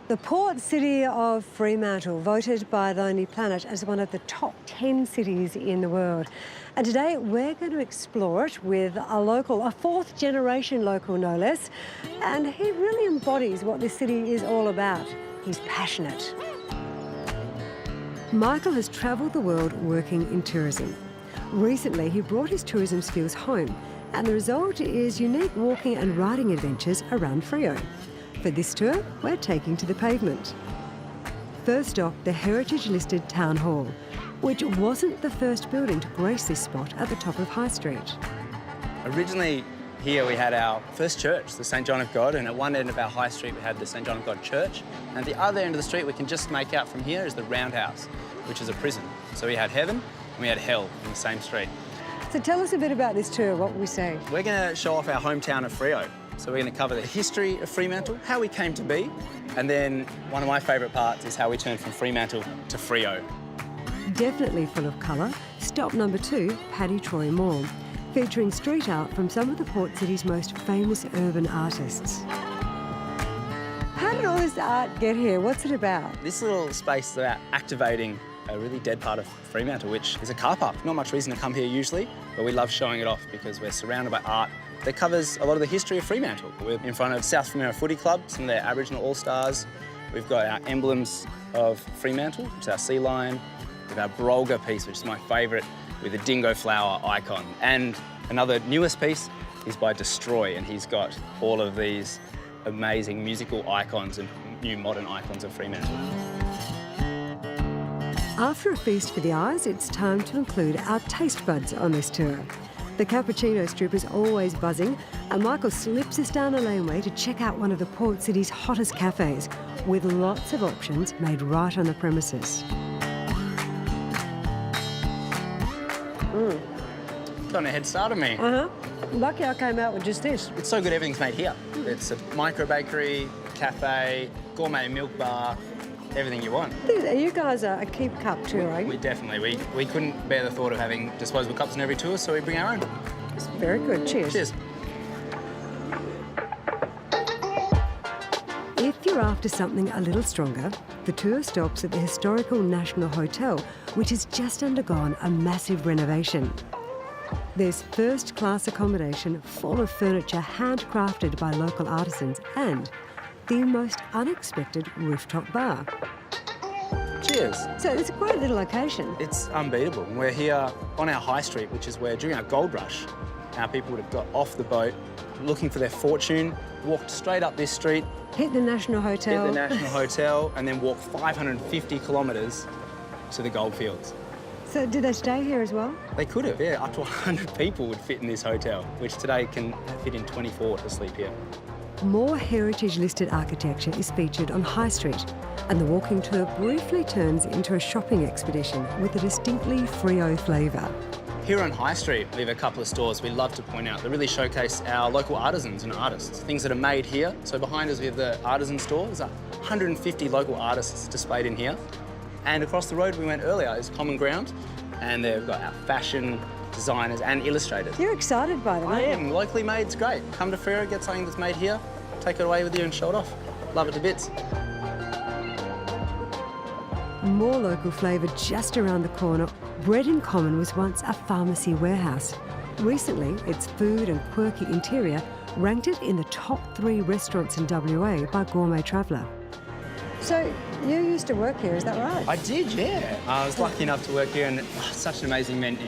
The port city of Fremantle, voted by Lonely Planet as one of the top 10 cities in the world. And today we're going to explore it with a local, a fourth generation local no less. And he really embodies what this city is all about. He's passionate. Michael has travelled the world working in tourism. Recently he brought his tourism skills home, and the result is unique walking and riding adventures around Freo. For this tour, we're taking to the pavement. First off, the heritage-listed Town Hall, which wasn't the first building to grace this spot at the top of High Street. Originally, here we had our first church, the St John of God, and at one end of our High Street we had the St John of God Church, and at the other end of the street we can just make out from here is the Roundhouse, which is a prison. So we had heaven and we had hell in the same street. So tell us a bit about this tour, what will we see? We're going to show off our hometown of Freo. So we're going to cover the history of Fremantle, how we came to be, and then one of my favourite parts is how we turned from Fremantle to Freo. Definitely full of colour, stop number 2, Paddy Mall, featuring street art from some of the port city's most famous urban artists. How did all this art get here? What's it about? This little space is about activating a really dead part of Fremantle, which is a car park. Not much reason to come here usually, but we love showing it off because we're surrounded by art that covers a lot of the history of Fremantle. We're in front of South Fremantle Footy Club, some of their Aboriginal All-Stars. We've got our Emblems of Fremantle, which is our sea lion. We've our Brolga piece, which is my favourite, with a dingo flower icon. And another newest piece is by Destroy, and he's got all of these amazing musical icons and new modern icons of Fremantle. After a feast for the eyes, it's time to include our taste buds on this tour. The cappuccino strip is always buzzing, and Michael slips us down a laneway to check out one of the port city's hottest cafes, with lots of options made right on the premises. Got a head start on me. Lucky I came out with just this. It's so good everything's made here. It's a micro bakery, cafe, gourmet milk bar, everything you want. You guys are a keep cup tour, eh? We definitely, we couldn't bear the thought of having disposable cups on every tour, so we bring our own. It's very good. Cheers. Cheers. If you're after something a little stronger, the tour stops at the historical National Hotel, which has just undergone a massive renovation. There's first-class accommodation full of furniture handcrafted by local artisans and the most unexpected rooftop bar. Cheers. So it's a great little location. It's unbeatable. We're here on our High Street, which is where during our gold rush, our people would have got off the boat looking for their fortune, walked straight up this street, hit the National Hotel. Hit the National Hotel, and then walked 550 kilometres to the goldfields. So did they stay here as well? They could have, yeah. Up to 100 people would fit in this hotel, which today can fit in 24 to sleep here. More heritage-listed architecture is featured on High Street, and the walking tour briefly turns into a shopping expedition with a distinctly Freo flavour. Here on High Street, we have a couple of stores we love to point out that really showcase our local artisans and artists, things that are made here. So behind us we have the artisan store. There's 150 local artists displayed in here. And across the road we went earlier is Common Ground, and they've got our fashion designers and illustrators. You're excited by them, I am. Locally made's great. Come to Freo, get something that's made here, take it away with you and show it off. Love it to bits. More local flavour just around the corner. Bread in Common was once a pharmacy warehouse. Recently, its food and quirky interior ranked it in the top 3 restaurants in WA by Gourmet Traveller. So you used to work here, is that right? I did, yeah. I was lucky enough to work here, and such an amazing menu.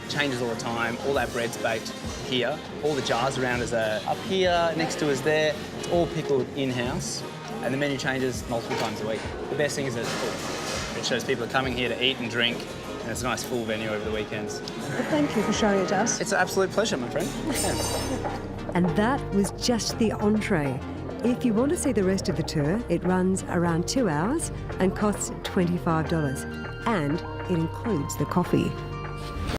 Changes all the time. All our bread's baked here. All the jars around us are up here, next to us there. It's all pickled in-house, and the menu changes multiple times a week. The best thing is that it's full. It shows people are coming here to eat and drink, and it's a nice full venue over the weekends. Well, thank you for showing it to us. It's an absolute pleasure, my friend. Yeah. And that was just the entree. If you want to see the rest of the tour, it runs around 2 hours and costs $25. And it includes the coffee.